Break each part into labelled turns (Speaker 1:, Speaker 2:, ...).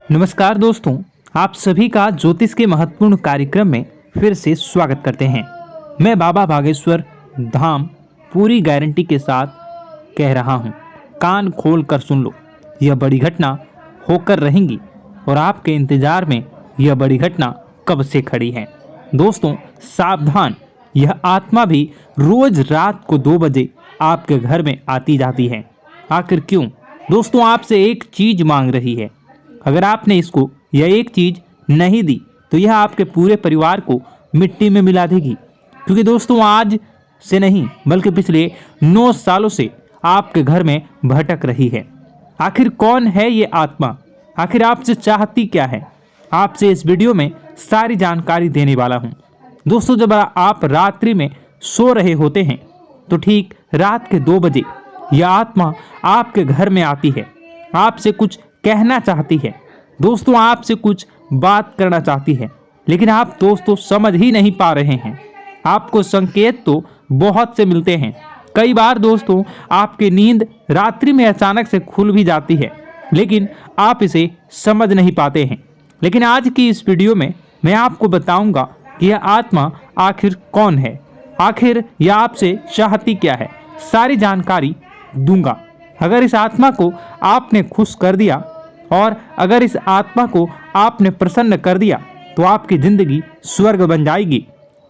Speaker 1: नमस्कार दोस्तों, आप सभी का ज्योतिष के महत्वपूर्ण कार्यक्रम में फिर से स्वागत करते हैं। मैं बाबा बागेश्वर धाम पूरी गारंटी के साथ कह रहा हूं, कान खोल कर सुन लो, यह बड़ी घटना होकर रहेंगी और आपके इंतजार में यह बड़ी घटना कब से खड़ी है। दोस्तों सावधान, यह आत्मा भी रोज रात को 2 बजे आपके घर में आती जाती है। आखिर क्यों? दोस्तों आपसे एक चीज मांग रही है। अगर आपने इसको यह एक चीज नहीं दी तो यह आपके पूरे परिवार को मिट्टी में मिला देगी। क्योंकि दोस्तों आज से नहीं बल्कि पिछले 9 सालों से आपके घर में भटक रही है। आखिर कौन है ये आत्मा? आखिर आपसे चाहती क्या है? आपसे इस वीडियो में सारी जानकारी देने वाला हूँ। दोस्तों जब आप रात्रि में सो रहे होते हैं तो ठीक रात के 2 बजे यह आत्मा आपके घर में आती है। आपसे कुछ कहना चाहती है। दोस्तों आपसे कुछ बात करना चाहती है, लेकिन आप दोस्तों समझ ही नहीं पा रहे हैं। आपको संकेत तो बहुत से मिलते हैं। कई बार दोस्तों आपकी नींद रात्रि में अचानक से खुल भी जाती है, लेकिन आप इसे समझ नहीं पाते हैं। लेकिन आज की इस वीडियो में मैं आपको बताऊंगा कि यह आत्मा आखिर कौन है, आखिर यह आपसे चाहती क्या है, सारी जानकारी दूंगा। अगर इस आत्मा को आपने खुश कर दिया और अगर इस आत्मा को आपने प्रसन्न कर दिया तो आपकी जिंदगी स्वर्ग बन जाएगी।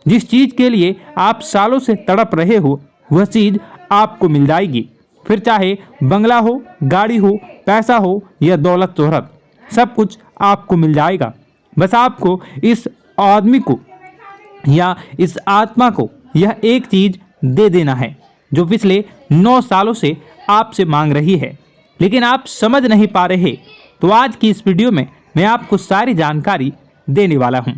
Speaker 1: जिस चीज के लिए आप सालों से तड़प रहे हो वह चीज आपको मिल जाएगी। फिर चाहे बंगला हो, गाड़ी हो, पैसा हो या दौलत शोहरत, सब कुछ आपको मिल जाएगा। बस आपको इस आदमी को या इस आत्मा को यह एक चीज दे देना है जो पिछले 9 सालों से आपसे मांग रही है, लेकिन आप समझ नहीं पा रहे। तो आज की इस वीडियो में मैं आपको सारी जानकारी देने वाला हूं।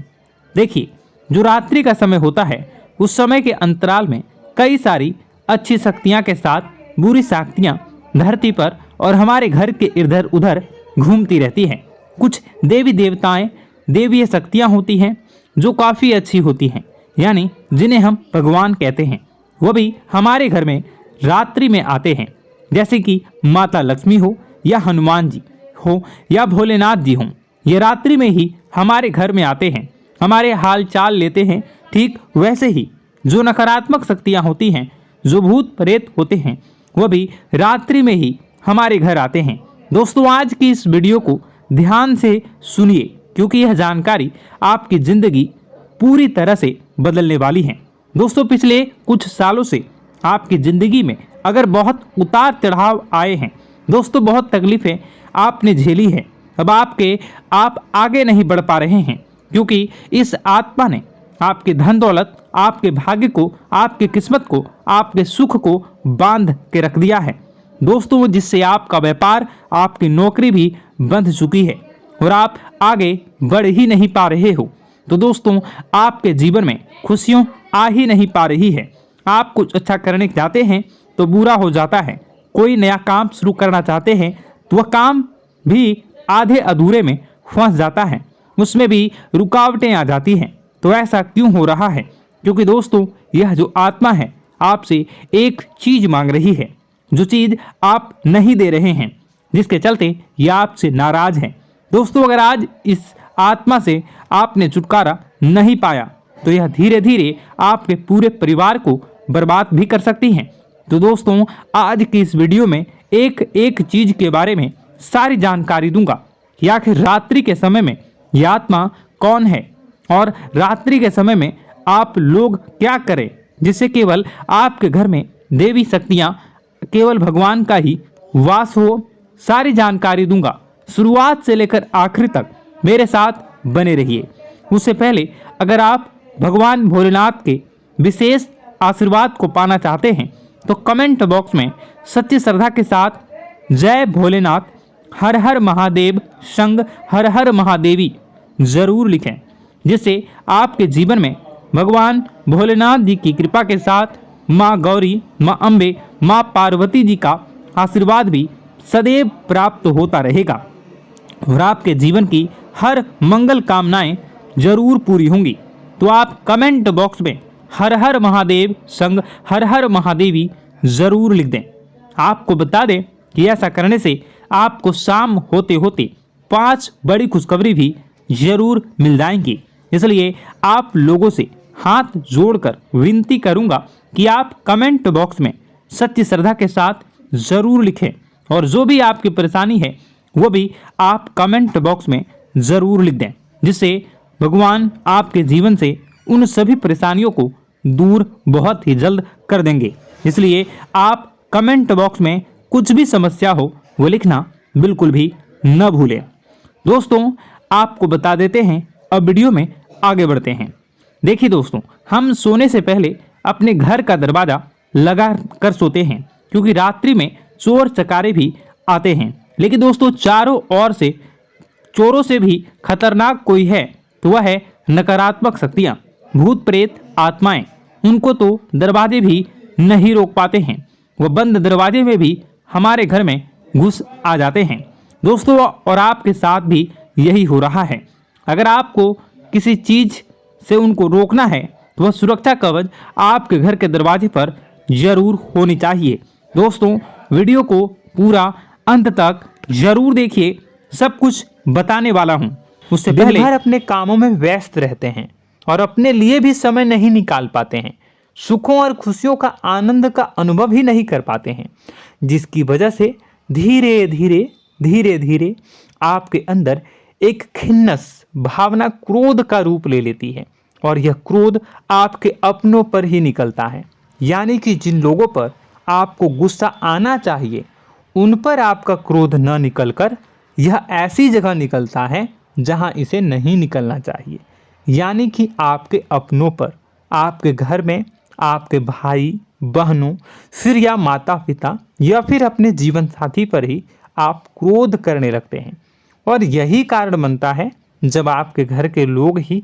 Speaker 1: देखिए, जो रात्रि का समय होता है उस समय के अंतराल में कई सारी अच्छी शक्तियां के साथ बुरी शक्तियां धरती पर और हमारे घर के इधर उधर घूमती रहती हैं। कुछ देवी देवताएं, देवीय शक्तियां होती हैं जो काफ़ी अच्छी होती हैं, यानी जिन्हें हम भगवान कहते हैं। वो भी हमारे घर में रात्रि में आते हैं, जैसे कि माता लक्ष्मी हो या हनुमान जी हो या भोलेनाथ जी हों। ये रात्रि में ही हमारे घर में आते हैं, हमारे हाल चाल लेते हैं। ठीक वैसे ही जो नकारात्मक शक्तियाँ होती हैं, जो भूत प्रेत होते हैं, वह भी रात्रि में ही हमारे घर आते हैं। दोस्तों आज की इस वीडियो को ध्यान से सुनिए, क्योंकि यह जानकारी आपकी ज़िंदगी पूरी तरह से बदलने वाली है। दोस्तों पिछले कुछ सालों से आपकी ज़िंदगी में अगर बहुत उतार चढ़ाव आए हैं, दोस्तों बहुत तकलीफ़ें आपने झेली है, अब आप आगे नहीं बढ़ पा रहे हैं, क्योंकि इस आत्मा ने आपके धन दौलत, आपके भाग्य को, आपकी किस्मत को, आपके सुख को बांध के रख दिया है। दोस्तों जिससे आपका व्यापार, आपकी नौकरी भी बंध चुकी है और आप आगे बढ़ ही नहीं पा रहे हो। तो दोस्तों आपके जीवन में खुशियाँ आ ही नहीं पा रही है। आप कुछ अच्छा करने जाते हैं तो बुरा हो जाता है। कोई नया काम शुरू करना चाहते हैं तो वह काम भी आधे अधूरे में फंस जाता है, उसमें भी रुकावटें आ जाती हैं। तो ऐसा क्यों हो रहा है? क्योंकि दोस्तों यह जो आत्मा है आपसे एक चीज़ मांग रही है, जो चीज़ आप नहीं दे रहे हैं, जिसके चलते यह आपसे नाराज है। दोस्तों अगर आज इस आत्मा से आपने छुटकारा नहीं पाया तो यह धीरे धीरे आपके पूरे परिवार को बर्बाद भी कर सकती हैं। तो दोस्तों आज की इस वीडियो में एक एक चीज के बारे में सारी जानकारी दूंगा कि आखिर रात्रि के समय में यह आत्मा कौन है और रात्रि के समय में आप लोग क्या करें जिससे केवल आपके घर में देवी शक्तियां, केवल भगवान का ही वास हो। सारी जानकारी दूंगा, शुरुआत से लेकर आखिर तक मेरे साथ बने रहिए। उससे पहले अगर आप भगवान भोलेनाथ के विशेष आशीर्वाद को पाना चाहते हैं तो कमेंट बॉक्स में सच्ची श्रद्धा के साथ जय भोलेनाथ, हर हर महादेव संग हर हर महादेवी जरूर लिखें, जिससे आपके जीवन में भगवान भोलेनाथ जी की कृपा के साथ माँ गौरी, माँ अम्बे, माँ पार्वती जी का आशीर्वाद भी सदैव प्राप्त होता रहेगा और आपके जीवन की हर मंगल कामनाएं जरूर पूरी होंगी। तो आप कमेंट बॉक्स में हर हर महादेव संग हर हर महादेवी जरूर लिख दें। आपको बता दें कि ऐसा करने से आपको शाम होते होते 5 बड़ी खुशखबरी भी जरूर मिल जाएंगी। इसलिए आप लोगों से हाथ जोड़कर विनती करूंगा कि आप कमेंट बॉक्स में सत्य श्रद्धा के साथ जरूर लिखें और जो भी आपकी परेशानी है वो भी आप कमेंट बॉक्स में जरूर लिख दें, जिससे भगवान आपके जीवन से उन सभी परेशानियों को दूर बहुत ही जल्द कर देंगे। इसलिए आप कमेंट बॉक्स में कुछ भी समस्या हो वो लिखना बिल्कुल भी न भूलें। दोस्तों, आपको बता देते हैं, अब वीडियो में आगे बढ़ते हैं। देखिए दोस्तों, हम सोने से पहले अपने घर का दरवाजा लगा कर सोते हैं, क्योंकि रात्रि में चोर चकारे भी आते हैं। लेकिन दोस्तों, चारों ओर से चोरों से भी खतरनाक कोई है तो वह है नकारात्मक शक्तियां, भूत प्रेत, आत्माएं। उनको तो दरवाजे भी नहीं रोक पाते हैं, वह बंद दरवाजे में भी हमारे घर में घुस आ जाते हैं दोस्तों। और आपके साथ भी यही हो रहा है। अगर आपको किसी चीज से उनको रोकना है तो वह सुरक्षा कवच आपके घर के दरवाजे पर जरूर होनी चाहिए। दोस्तों, वीडियो को पूरा अंत तक जरूर देखिए, सब कुछ बताने वाला हूं। उससे पहले अपने कामों में व्यस्त रहते हैं और अपने लिए भी समय नहीं निकाल पाते हैं, सुखों और खुशियों का आनंद का अनुभव ही नहीं कर पाते हैं, जिसकी वजह से धीरे धीरे आपके अंदर एक खिन्नस भावना क्रोध का रूप ले लेती है। और यह क्रोध आपके अपनों पर ही निकलता है, यानी कि जिन लोगों पर आपको गुस्सा आना चाहिए उन पर आपका क्रोध न निकलकर यह ऐसी जगह निकलता है जहां इसे नहीं निकलना चाहिए, यानी कि आपके अपनों पर, आपके घर में, आपके भाई बहनों, फिर या माता पिता या फिर अपने जीवन साथी पर ही आप क्रोध करने लगते हैं। और यही कारण बनता है जब आपके घर के लोग ही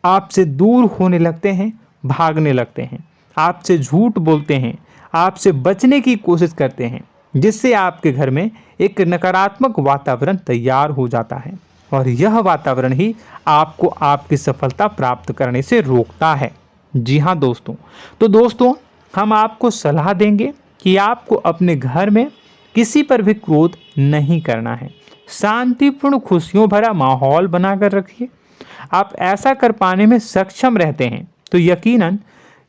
Speaker 1: आपसे दूर होने लगते हैं, भागने लगते हैं, आपसे झूठ बोलते हैं, आपसे बचने की कोशिश करते हैं, जिससे आपके घर में एक नकारात्मक वातावरण तैयार हो जाता है। और यह वातावरण ही आपको आपकी सफलता प्राप्त करने से रोकता है। जी हाँ दोस्तों, तो दोस्तों, हम आपको सलाह देंगे कि आपको अपने घर में किसी पर भी क्रोध नहीं करना है। शांतिपूर्ण खुशियों भरा माहौल बनाकर रखिए। आप ऐसा कर पाने में सक्षम रहते हैं तो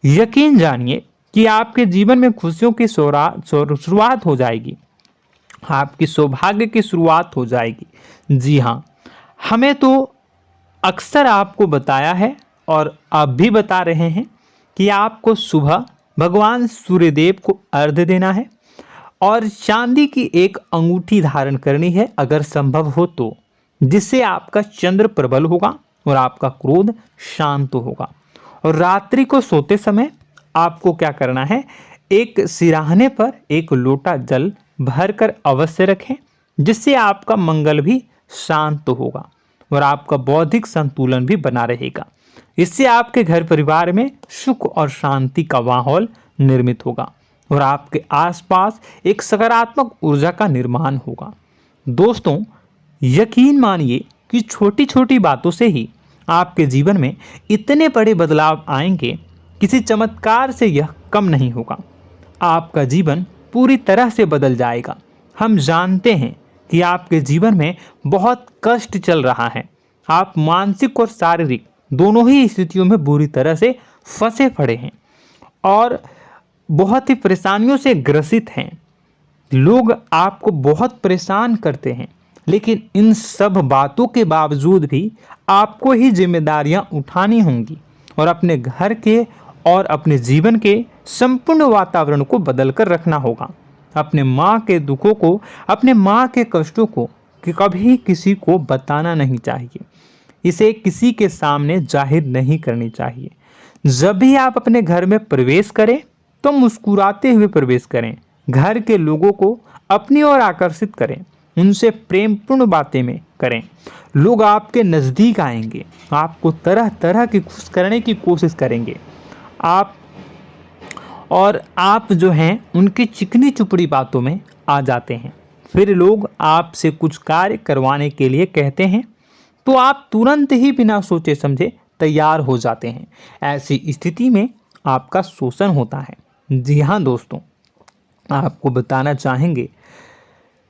Speaker 1: यकीन जानिए कि आपके जीवन में खुशियों की शुरुआत हो जाएगी, आपकी सौभाग्य की शुरुआत हो जाएगी। जी हाँ, हमें तो अक्सर आपको बताया है और अब भी बता रहे हैं कि आपको सुबह भगवान सूर्यदेव को अर्घ्य देना है और चांदी की एक अंगूठी धारण करनी है अगर संभव हो तो, जिससे आपका चंद्र प्रबल होगा और आपका क्रोध शांत होगा। और रात्रि को सोते समय आपको क्या करना है, एक सिराहने पर एक लोटा जल भरकर अवश्य रखें, जिससे आपका मंगल भी शांत होगा और आपका बौद्धिक संतुलन भी बना रहेगा। इससे आपके घर परिवार में सुख और शांति का माहौल निर्मित होगा और आपके आसपास एक सकारात्मक ऊर्जा का निर्माण होगा। दोस्तों, यकीन मानिए कि छोटी छोटी बातों से ही आपके जीवन में इतने बड़े बदलाव आएंगे, किसी चमत्कार से यह कम नहीं होगा। आपका जीवन पूरी तरह से बदल जाएगा। हम जानते हैं कि आपके जीवन में बहुत कष्ट चल रहा है, आप मानसिक और शारीरिक दोनों ही स्थितियों में बुरी तरह से फंसे पड़े हैं और बहुत ही परेशानियों से ग्रसित हैं। लोग आपको बहुत परेशान करते हैं, लेकिन इन सब बातों के बावजूद भी आपको ही जिम्मेदारियां उठानी होंगी और अपने घर के और अपने जीवन के संपूर्ण वातावरण को बदल कर रखना होगा। अपने माँ के दुखों को, अपने माँ के कष्टों को कभी किसी को बताना नहीं चाहिए, इसे किसी के सामने जाहिर नहीं करनी चाहिए। जब भी आप अपने घर में प्रवेश करें तो मुस्कुराते हुए प्रवेश करें, घर के लोगों को अपनी ओर आकर्षित करें, उनसे प्रेमपूर्ण बातें में करें। लोग आपके नज़दीक आएंगे, आपको तरह तरह की खुश करने की कोशिश करेंगे। आप जो हैं उनकी चिकनी चुपड़ी बातों में आ जाते हैं। फिर लोग आपसे कुछ कार्य करवाने के लिए कहते हैं तो आप तुरंत ही बिना सोचे समझे तैयार हो जाते हैं। ऐसी स्थिति में आपका शोषण होता है। जी हाँ दोस्तों, आपको बताना चाहेंगे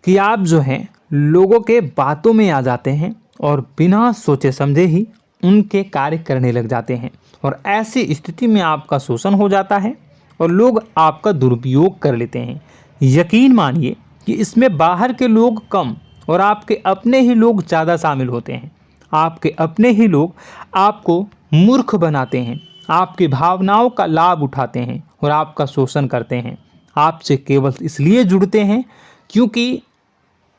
Speaker 1: कि आप जो हैं लोगों के बातों में आ जाते हैं और बिना सोचे समझे ही उनके कार्य करने लग जाते हैं, और ऐसी स्थिति में आपका शोषण हो जाता है और लोग आपका दुरुपयोग कर लेते हैं। यकीन मानिए कि इसमें बाहर के लोग कम और आपके अपने ही लोग ज़्यादा शामिल होते हैं। आपके अपने ही लोग आपको मूर्ख बनाते हैं, आपकी भावनाओं का लाभ उठाते हैं और आपका शोषण करते हैं। आपसे केवल इसलिए जुड़ते हैं क्योंकि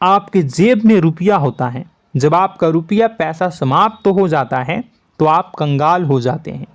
Speaker 1: आपके जेब में रुपया होता है। जब आपका रुपया पैसा समाप्त तो हो जाता है तो आप कंगाल हो जाते हैं,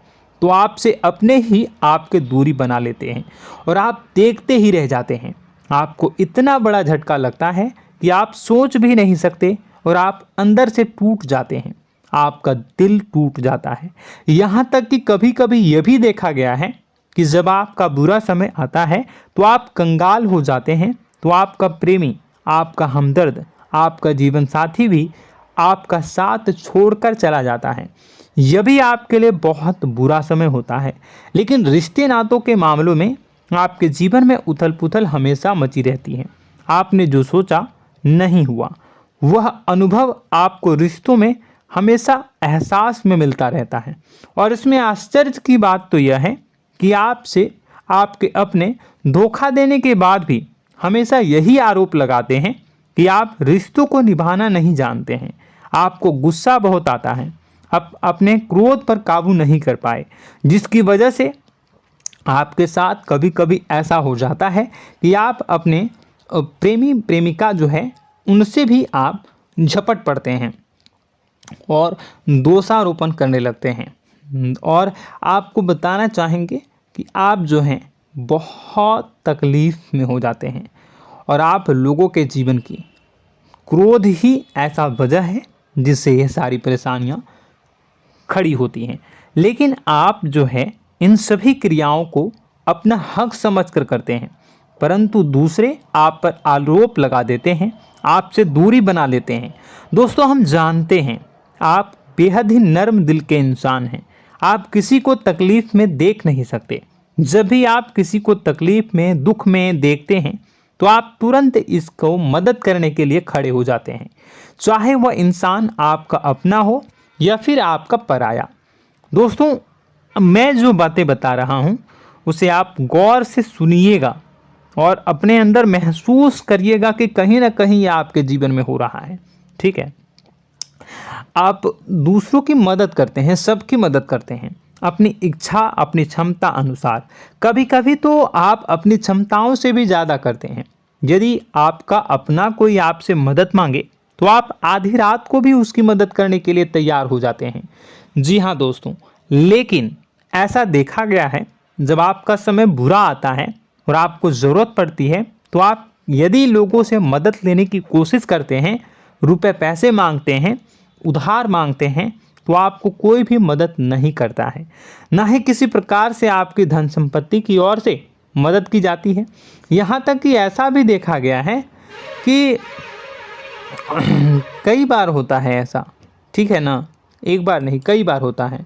Speaker 1: तो आपसे अपने ही आपके दूरी बना लेते हैं और आप देखते ही रह जाते हैं। आपको इतना बड़ा झटका लगता है कि आप सोच भी नहीं सकते और आप अंदर से टूट जाते हैं। आपका दिल टूट जाता है। यहाँ तक कि कभी कभी यह भी देखा गया है कि जब आपका बुरा समय आता है तो आप कंगाल हो जाते हैं, तो आपका प्रेमी, आपका हमदर्द, आपका जीवन साथी भी आपका साथ छोड़कर चला जाता है। यह भी आपके लिए बहुत बुरा समय होता है। लेकिन रिश्ते नातों के मामलों में आपके जीवन में उथल पुथल हमेशा मची रहती है। आपने जो सोचा नहीं हुआ, वह अनुभव आपको रिश्तों में हमेशा एहसास में मिलता रहता है। और इसमें आश्चर्य की बात तो यह है कि आपसे आपके अपने धोखा देने के बाद भी हमेशा यही आरोप लगाते हैं कि आप रिश्तों को निभाना नहीं जानते हैं। आपको गुस्सा बहुत आता है, आप अपने क्रोध पर काबू नहीं कर पाए, जिसकी वजह से आपके साथ कभी कभी ऐसा हो जाता है कि आप अपने प्रेमी प्रेमिका जो है उनसे भी आप झपट पड़ते हैं और दोषारोपण करने लगते हैं। और आपको बताना चाहेंगे कि आप जो हैं बहुत तकलीफ़ में हो जाते हैं और आप लोगों के जीवन की क्रोध ही ऐसा वजह है जिससे ये सारी परेशानियां खड़ी होती हैं। लेकिन आप जो है इन सभी क्रियाओं को अपना हक समझकर करते हैं, परंतु दूसरे आप पर आरोप लगा देते हैं, आपसे दूरी बना लेते हैं। दोस्तों, हम जानते हैं आप बेहद ही नर्म दिल के इंसान हैं। आप किसी को तकलीफ़ में देख नहीं सकते। जब भी आप किसी को तकलीफ़ में, दुख में देखते हैं तो आप तुरंत इसको मदद करने के लिए खड़े हो जाते हैं, चाहे वह इंसान आपका अपना हो या फिर आपका पराया। दोस्तों, मैं जो बातें बता रहा हूँ उसे आप गौर से सुनिएगा और अपने अंदर महसूस करिएगा कि कहीं ना कहीं ये आपके जीवन में हो रहा है। ठीक है, आप दूसरों की मदद करते हैं, सबकी मदद करते हैं अपनी इच्छा, अपनी क्षमता अनुसार। कभी कभी तो आप अपनी क्षमताओं से भी ज़्यादा करते हैं। यदि आपका अपना कोई आपसे मदद मांगे तो आप आधी रात को भी उसकी मदद करने के लिए तैयार हो जाते हैं। जी हाँ दोस्तों, लेकिन ऐसा देखा गया है जब आपका समय बुरा आता है और आपको ज़रूरत पड़ती है तो आप यदि लोगों से मदद लेने की कोशिश करते हैं, रुपए पैसे मांगते हैं, उधार मांगते हैं, तो आपको कोई भी मदद नहीं करता है। ना ही किसी प्रकार से आपकी धन संपत्ति की ओर से मदद की जाती है। यहाँ तक कि ऐसा भी देखा गया है कि कई बार होता है ऐसा, ठीक है ना, एक बार नहीं कई बार होता है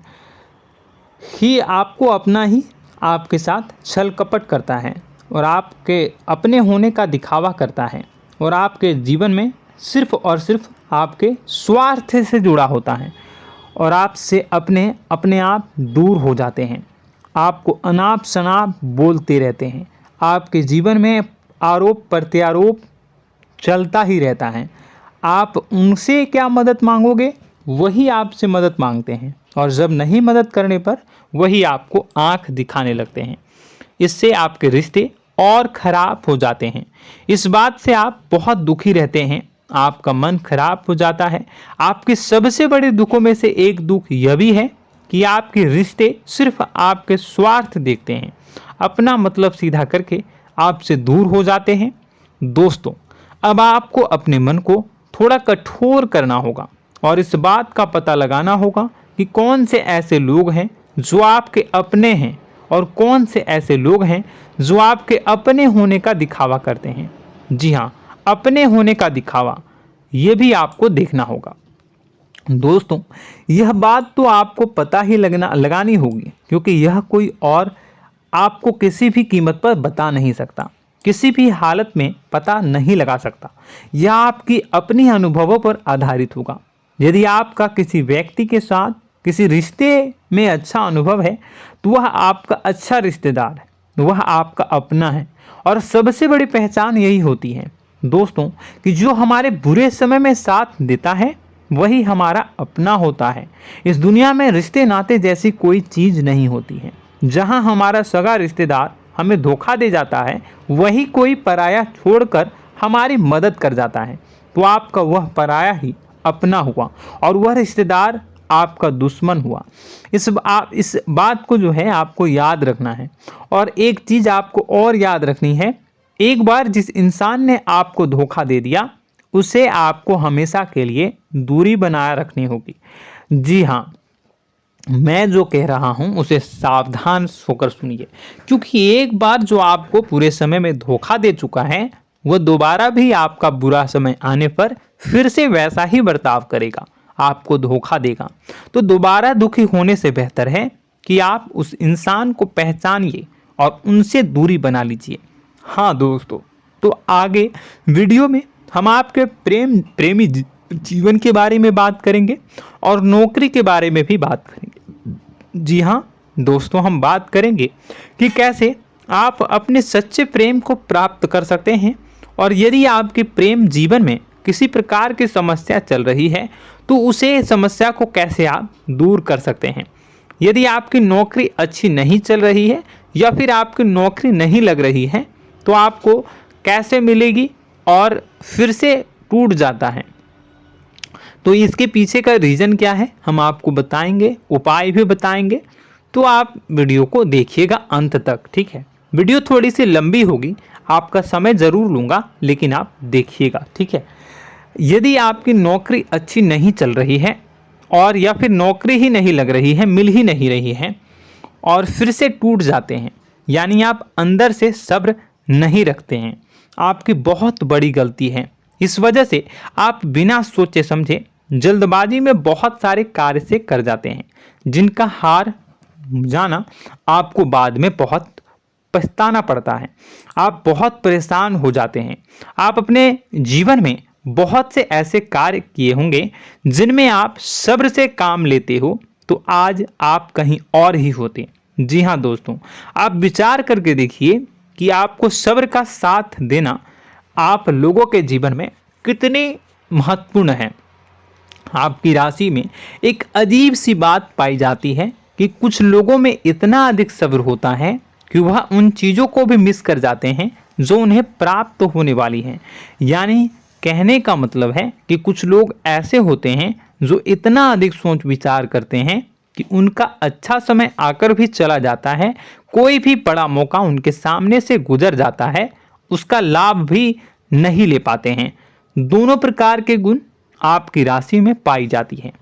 Speaker 1: कि आपको अपना ही आपके साथ छल कपट करता है और आपके अपने होने का दिखावा करता है और आपके जीवन में सिर्फ और सिर्फ आपके स्वार्थ से जुड़ा होता है और आपसे अपने आप दूर हो जाते हैं। आपको अनाप शनाप बोलते रहते हैं। आपके जीवन में आरोप प्रत्यारोप चलता ही रहता है। आप उनसे क्या मदद मांगोगे, वही आपसे मदद मांगते हैं, और जब नहीं मदद करने पर वही आपको आंख दिखाने लगते हैं। इससे आपके रिश्ते और खराब हो जाते हैं। इस बात से आप बहुत दुखी रहते हैं, आपका मन खराब हो जाता है। आपके सबसे बड़े दुखों में से एक दुख यह भी है कि आपके रिश्ते सिर्फ आपके स्वार्थ देखते हैं, अपना मतलब सीधा करके आपसे दूर हो जाते हैं। दोस्तों, अब आपको अपने मन को थोड़ा कठोर करना होगा और इस बात का पता लगाना होगा कि कौन से ऐसे लोग हैं जो आपके अपने हैं और कौन से ऐसे लोग हैं जो आपके अपने होने का दिखावा करते हैं। जी हाँ, अपने होने का दिखावा, ये भी आपको देखना होगा। दोस्तों, यह बात तो आपको पता ही लगानी होगी, क्योंकि यह कोई और आपको किसी भी कीमत पर बता नहीं सकता किसी भी हालत में पता नहीं लगा सकता। यह आपकी अपनी अनुभवों पर आधारित होगा। यदि आपका किसी व्यक्ति के साथ किसी रिश्ते में अच्छा अनुभव है तो वह आपका अच्छा रिश्तेदार है, वह आपका अपना है। और सबसे बड़ी पहचान यही होती है दोस्तों कि जो हमारे बुरे समय में साथ देता है वही हमारा अपना होता है। इस दुनिया में रिश्ते नाते जैसी कोई चीज़ नहीं होती है। जहां हमारा सगा रिश्तेदार हमें धोखा दे जाता है वही कोई पराया छोड़कर हमारी मदद कर जाता है तो आपका वह पराया ही अपना हुआ और वह रिश्तेदार आपका दुश्मन हुआ। इस बात को जो है आपको याद रखना है। और एक चीज़ आपको और याद रखनी है, एक बार जिस इंसान ने आपको धोखा दे दिया उसे आपको हमेशा के लिए दूरी बनाए रखनी होगी। जी हाँ, मैं जो कह रहा हूँ उसे सावधान होकर सुनिए, क्योंकि एक बार जो आपको पूरे समय में धोखा दे चुका है वह दोबारा भी आपका बुरा समय आने पर फिर से वैसा ही बर्ताव करेगा, आपको धोखा देगा। तो दोबारा दुखी होने से बेहतर है कि आप उस इंसान को पहचानिए और उनसे दूरी बना लीजिए। हाँ दोस्तों, तो आगे वीडियो में हम आपके प्रेमी जीवन के बारे में बात करेंगे और नौकरी के बारे में भी बात करेंगे। जी हाँ दोस्तों, हम बात करेंगे कि कैसे आप अपने सच्चे प्रेम को प्राप्त कर सकते हैं और यदि आपके प्रेम जीवन में किसी प्रकार की समस्या चल रही है तो उसे समस्या को कैसे आप दूर कर सकते हैं। यदि आपकी नौकरी अच्छी नहीं चल रही है या फिर आपकी नौकरी नहीं लग रही है तो आपको कैसे मिलेगी और फिर से टूट जाता है, तो इसके पीछे का रीज़न क्या है हम आपको बताएंगे, उपाय भी बताएंगे। तो आप वीडियो को देखिएगा अंत तक, ठीक है। वीडियो थोड़ी सी लंबी होगी, आपका समय ज़रूर लूँगा, लेकिन आप देखिएगा, ठीक है। यदि आपकी नौकरी अच्छी नहीं चल रही है और या फिर नौकरी ही नहीं लग रही है, मिल ही नहीं रही है और फिर से टूट जाते हैं, यानी आप अंदर से सब्र नहीं रखते हैं, आपकी बहुत बड़ी गलती है। इस वजह से आप बिना सोचे समझे जल्दबाजी में बहुत सारे कार्य से कर जाते हैं जिनका हार जाना आपको बाद में बहुत पछताना पड़ता है। आप बहुत परेशान हो जाते हैं। आप अपने जीवन में बहुत से ऐसे कार्य किए होंगे जिनमें आप सब्र से काम लेते हो तो आज आप कहीं और ही होते। जी हाँ दोस्तों, आप विचार करके देखिए कि आपको सब्र का साथ देना आप लोगों के जीवन में कितने महत्वपूर्ण है। आपकी राशि में एक अजीब सी बात पाई जाती है कि कुछ लोगों में इतना अधिक सब्र होता है कि वह उन चीज़ों को भी मिस कर जाते हैं जो उन्हें प्राप्त होने वाली हैं। यानी कहने का मतलब है कि कुछ लोग ऐसे होते हैं जो इतना अधिक सोच विचार करते हैं कि उनका अच्छा समय आकर भी चला जाता है, कोई भी बड़ा मौका उनके सामने से गुजर जाता है, उसका लाभ भी नहीं ले पाते हैं। दोनों प्रकार के गुण आपकी राशि में पाई जाती है।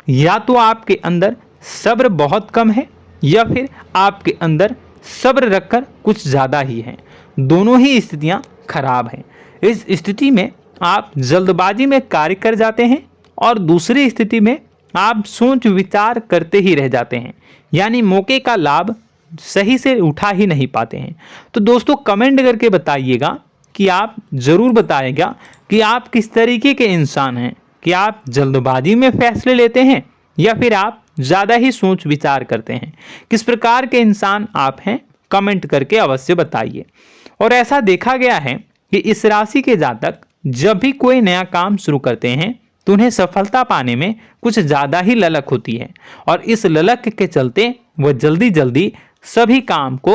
Speaker 1: या तो आपके अंदर सब्र बहुत कम है या फिर आपके अंदर सब्र रखकर कुछ ज़्यादा ही है। दोनों ही स्थितियाँ खराब हैं। इस स्थिति में आप जल्दबाजी में कार्य कर जाते हैं और दूसरी स्थिति में आप सोच विचार करते ही रह जाते हैं, यानी मौके का लाभ सही से उठा ही नहीं पाते हैं। तो दोस्तों कमेंट करके बताइएगा कि आप ज़रूर बताइएगा कि आप किस तरीके के इंसान हैं, कि आप जल्दबाजी में फैसले लेते हैं या फिर आप ज़्यादा ही सोच विचार करते हैं। किस प्रकार के इंसान आप हैं कमेंट करके अवश्य बताइए। और ऐसा देखा गया है कि इस राशि के जातक जब भी कोई नया काम शुरू करते हैं तो उन्हें सफलता पाने में कुछ ज़्यादा ही ललक होती है और इस ललक के चलते वह जल्दी जल्दी सभी काम को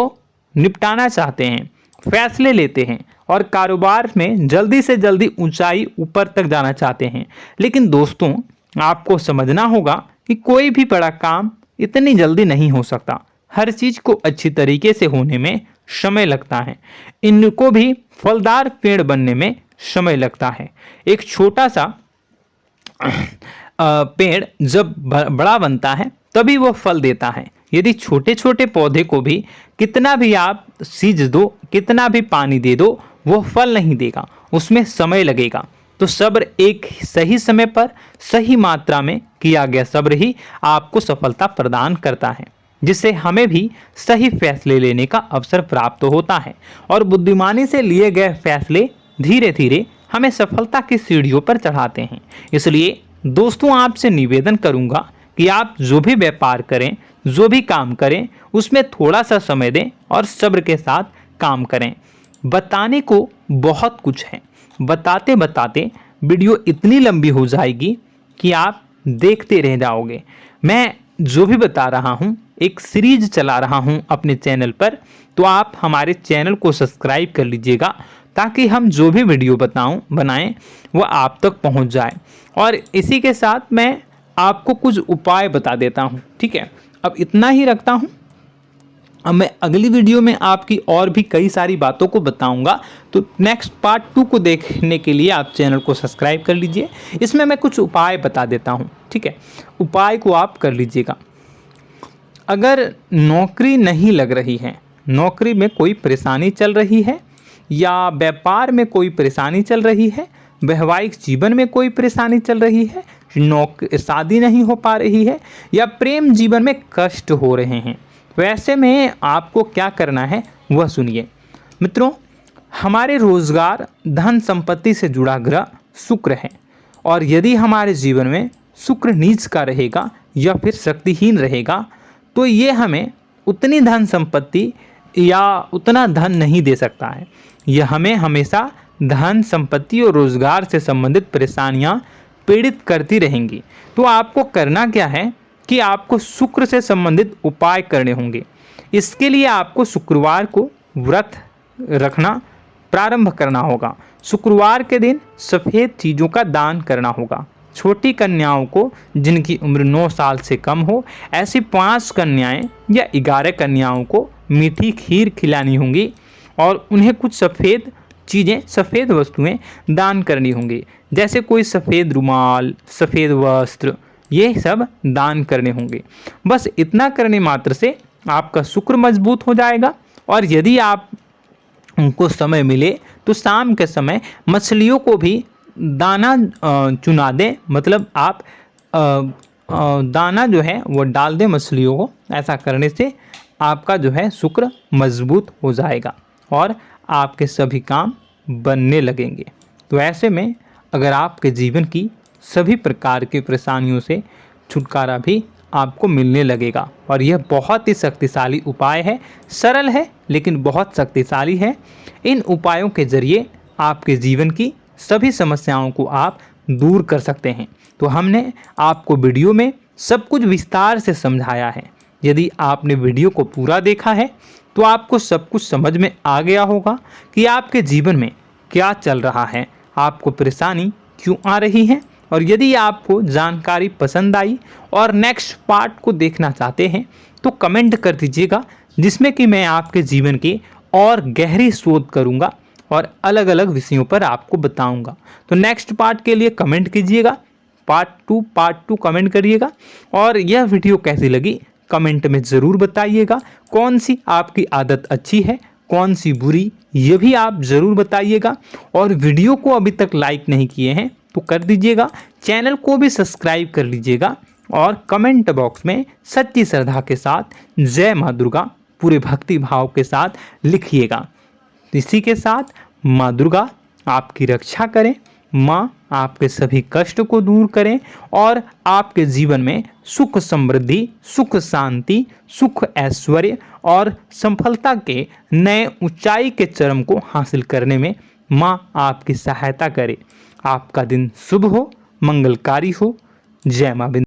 Speaker 1: निपटाना चाहते हैं, फैसले लेते हैं और कारोबार में जल्दी से जल्दी ऊंचाई ऊपर तक जाना चाहते हैं। लेकिन दोस्तों आपको समझना होगा कि कोई भी बड़ा काम इतनी जल्दी नहीं हो सकता। हर चीज़ को अच्छी तरीके से होने में समय लगता है। इनको भी फलदार पेड़ बनने में समय लगता है। एक छोटा सा पेड़ जब बड़ा बनता है तभी वो फल देता है। यदि छोटे छोटे पौधे को भी कितना भी आप सींच दो, कितना भी पानी दे दो, वो फल नहीं देगा, उसमें समय लगेगा। तो सब्र एक सही समय पर सही मात्रा में किया गया सब्र ही आपको सफलता प्रदान करता है। जिससे हमें भी सही फैसले लेने का अवसर प्राप्त होता है और बुद्धिमानी से लिए गए फैसले धीरे धीरे हमें सफलता की सीढ़ियों पर चढ़ाते हैं। इसलिए दोस्तों, आपसे निवेदन करूंगा कि आप जो भी व्यापार करें, जो भी काम करें, उसमें थोड़ा सा समय दें और सब्र के साथ काम करें। बताने को बहुत कुछ है, बताते बताते वीडियो इतनी लंबी हो जाएगी कि आप देखते रह जाओगे। मैं जो भी बता रहा हूँ, एक सीरीज चला रहा हूँ अपने चैनल पर, तो आप हमारे चैनल को सब्सक्राइब कर लीजिएगा ताकि हम जो भी वीडियो बनाएं वो आप तक पहुँच जाए। और इसी के साथ मैं आपको कुछ उपाय बता देता हूँ। ठीक है, अब इतना ही रखता हूँ। अब मैं अगली वीडियो में आपकी और भी कई सारी बातों को बताऊंगा, तो नेक्स्ट पार्ट 2 को देखने के लिए आप चैनल को सब्सक्राइब कर लीजिए। इसमें मैं कुछ उपाय बता देता हूं। ठीक है, उपाय को आप कर लीजिएगा। अगर नौकरी नहीं लग रही है, नौकरी में कोई परेशानी चल रही है, या व्यापार में कोई परेशानी चल रही है, वैवाहिक जीवन में कोई परेशानी चल रही है, शादी नहीं हो पा रही है, या प्रेम जीवन में कष्ट हो रहे हैं, वैसे में आपको क्या करना है वह सुनिए। मित्रों, हमारे रोजगार, धन संपत्ति से जुड़ा ग्रह शुक्र है, और यदि हमारे जीवन में शुक्र नीच का रहेगा या फिर शक्तिहीन रहेगा तो ये हमें उतनी धन संपत्ति या उतना धन नहीं दे सकता है। यह हमें हमेशा धन संपत्ति और रोजगार से संबंधित परेशानियां पीड़ित करती रहेंगी। तो आपको करना क्या है कि आपको शुक्र से संबंधित उपाय करने होंगे। इसके लिए आपको शुक्रवार को व्रत रखना प्रारंभ करना होगा। शुक्रवार के दिन सफ़ेद चीज़ों का दान करना होगा। छोटी कन्याओं को, जिनकी उम्र 9 साल से कम हो, ऐसी 5 कन्याएं या 11 कन्याओं को मीठी खीर खिलानी होंगी और उन्हें कुछ सफ़ेद चीज़ें, सफ़ेद वस्तुएं दान करनी होंगी, जैसे कोई सफ़ेद रुमाल, सफ़ेद वस्त्र, ये सब दान करने होंगे। बस इतना करने मात्र से आपका शुक्र मजबूत हो जाएगा। और यदि आप उनको समय मिले तो शाम के समय मछलियों को भी दाना चुना दें, मतलब आप दाना जो है वो डाल दें मछलियों को। ऐसा करने से आपका जो है शुक्र मजबूत हो जाएगा और आपके सभी काम बनने लगेंगे। तो ऐसे में अगर आपके जीवन की सभी प्रकार की परेशानियों से छुटकारा भी आपको मिलने लगेगा। और यह बहुत ही शक्तिशाली उपाय है, सरल है लेकिन बहुत शक्तिशाली है। इन उपायों के जरिए आपके जीवन की सभी समस्याओं को आप दूर कर सकते हैं। तो हमने आपको वीडियो में सब कुछ विस्तार से समझाया है। यदि आपने वीडियो को पूरा देखा है तो आपको सब कुछ समझ में आ गया होगा कि आपके जीवन में क्या चल रहा है, आपको परेशानी क्यों आ रही है। और यदि आपको जानकारी पसंद आई और नेक्स्ट पार्ट को देखना चाहते हैं तो कमेंट कर दीजिएगा, जिसमें कि मैं आपके जीवन की और गहरी शोध करूंगा और अलग अलग विषयों पर आपको बताऊंगा। तो नेक्स्ट पार्ट के लिए कमेंट कीजिएगा, पार्ट टू कमेंट करिएगा। और यह वीडियो कैसी लगी कमेंट में ज़रूर बताइएगा। कौन सी आपकी आदत अच्छी है, कौन सी बुरी, ये भी आप ज़रूर बताइएगा। और वीडियो को अभी तक लाइक नहीं किए हैं तो कर दीजिएगा, चैनल को भी सब्सक्राइब कर लीजिएगा और कमेंट बॉक्स में सच्ची श्रद्धा के साथ जय माँ दुर्गा पूरे भक्ति भाव के साथ लिखिएगा। इसी के साथ माँ दुर्गा आपकी रक्षा करें, माँ आपके सभी कष्ट को दूर करें और आपके जीवन में सुख समृद्धि, सुख शांति, सुख ऐश्वर्य और सफलता के नए ऊंचाई के चरम को हासिल करने में माँ आपकी सहायता करे। आपका दिन शुभ हो, मंगलकारी हो। जय माँ।